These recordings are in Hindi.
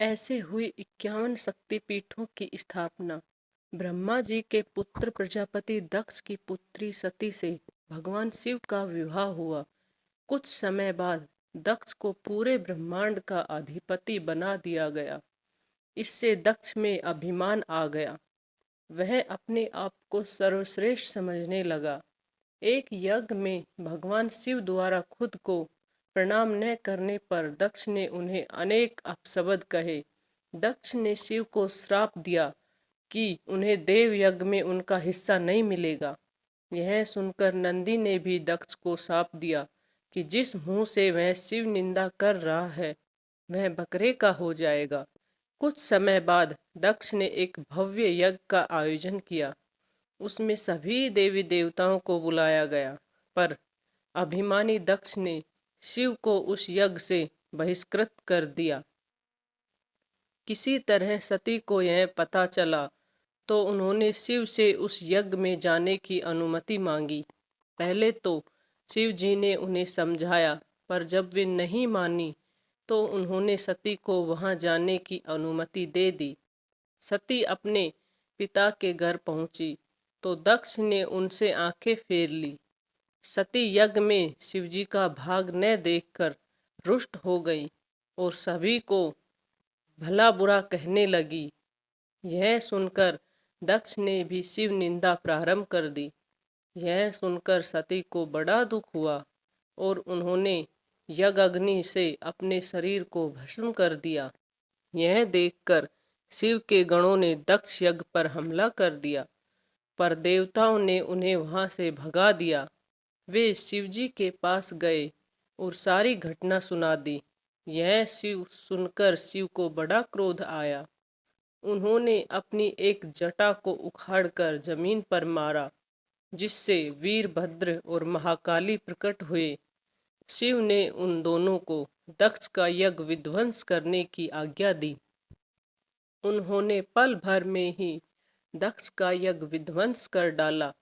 ऐसे हुई 51 शक्तिपीठों की स्थापना। ब्रह्मा जी के पुत्र प्रजापति दक्ष की पुत्री सती से भगवान शिव का विवाह हुआ। कुछ समय बाद दक्ष को पूरे ब्रह्मांड का अधिपति बना दिया गया। इससे दक्ष में अभिमान आ गया। वह अपने आप को सर्वश्रेष्ठ समझने लगा। एक यज्ञ में भगवान शिव द्वारा खुद को प्रणाम न करने पर दक्ष ने उन्हें अनेक अपशब्द कहे। दक्ष ने शिव को श्राप दिया कि उन्हें देव यज्ञ में उनका हिस्सा नहीं मिलेगा। यह सुनकर नंदी ने भी दक्ष को श्राप दिया कि जिस मुंह से वह शिव निंदा कर रहा है वह बकरे का हो जाएगा। कुछ समय बाद दक्ष ने एक भव्य यज्ञ का आयोजन किया। उसमें सभी देवी देवताओं को बुलाया गया, पर अभिमानी दक्ष ने शिव को उस यज्ञ से बहिष्कृत कर दिया। किसी तरह सती को यह पता चला तो उन्होंने शिव से उस यज्ञ में जाने की अनुमति मांगी। पहले तो शिव जी ने उन्हें समझाया, पर जब वे नहीं मानी तो उन्होंने सती को वहां जाने की अनुमति दे दी। सती अपने पिता के घर पहुंची तो दक्ष ने उनसे आंखें फेर ली। सती यज्ञ में शिवजी का भाग न देखकर रुष्ट हो गई और सभी को भला बुरा कहने लगी। यह सुनकर दक्ष ने भी शिव निंदा प्रारंभ कर दी। यह सुनकर सती को बड़ा दुख हुआ और उन्होंने यज्ञ अग्नि से अपने शरीर को भस्म कर दिया। यह देखकर शिव के गणों ने दक्ष यज्ञ पर हमला कर दिया, पर देवताओं ने उन्हें वहां से भगा दिया। वे शिवजी के पास गए और सारी घटना सुना दी। यह शिव सुनकर शिव को बड़ा क्रोध आया। उन्होंने अपनी एक जटा को उखाड़कर जमीन पर मारा, जिससे वीरभद्र और महाकाली प्रकट हुए। शिव ने उन दोनों को दक्ष का यज्ञ विध्वंस करने की आज्ञा दी। उन्होंने पल भर में ही दक्ष का यज्ञ विध्वंस कर डाला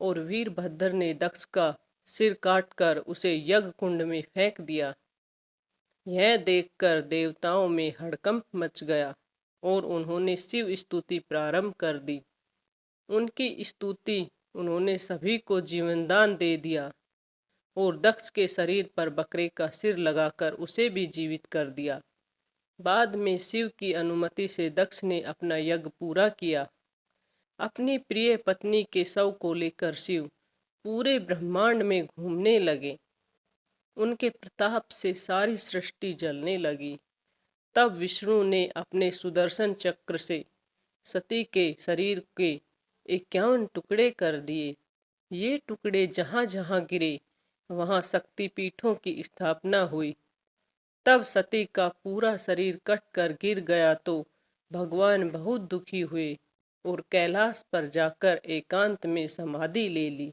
और वीरभद्र ने दक्ष का सिर काटकर उसे यज्ञ कुंड में फेंक दिया। यह देखकर देवताओं में हड़कंप मच गया और उन्होंने शिव स्तुति प्रारंभ कर दी। उनकी स्तुति उन्होंने सभी को जीवनदान दे दिया और दक्ष के शरीर पर बकरे का सिर लगाकर उसे भी जीवित कर दिया। बाद में शिव की अनुमति से दक्ष ने अपना यज्ञ पूरा किया। अपनी प्रिय पत्नी के शव को लेकर शिव पूरे ब्रह्मांड में घूमने लगे। उनके प्रताप से सारी सृष्टि जलने लगी। तब विष्णु ने अपने सुदर्शन चक्र से सती के शरीर के 51 टुकड़े कर दिए। ये टुकड़े जहाँ जहाँ गिरे वहाँ शक्तिपीठों की स्थापना हुई। तब सती का पूरा शरीर कट कर गिर गया तो भगवान बहुत दुखी हुए और कैलाश पर जाकर एकांत में समाधि ले ली।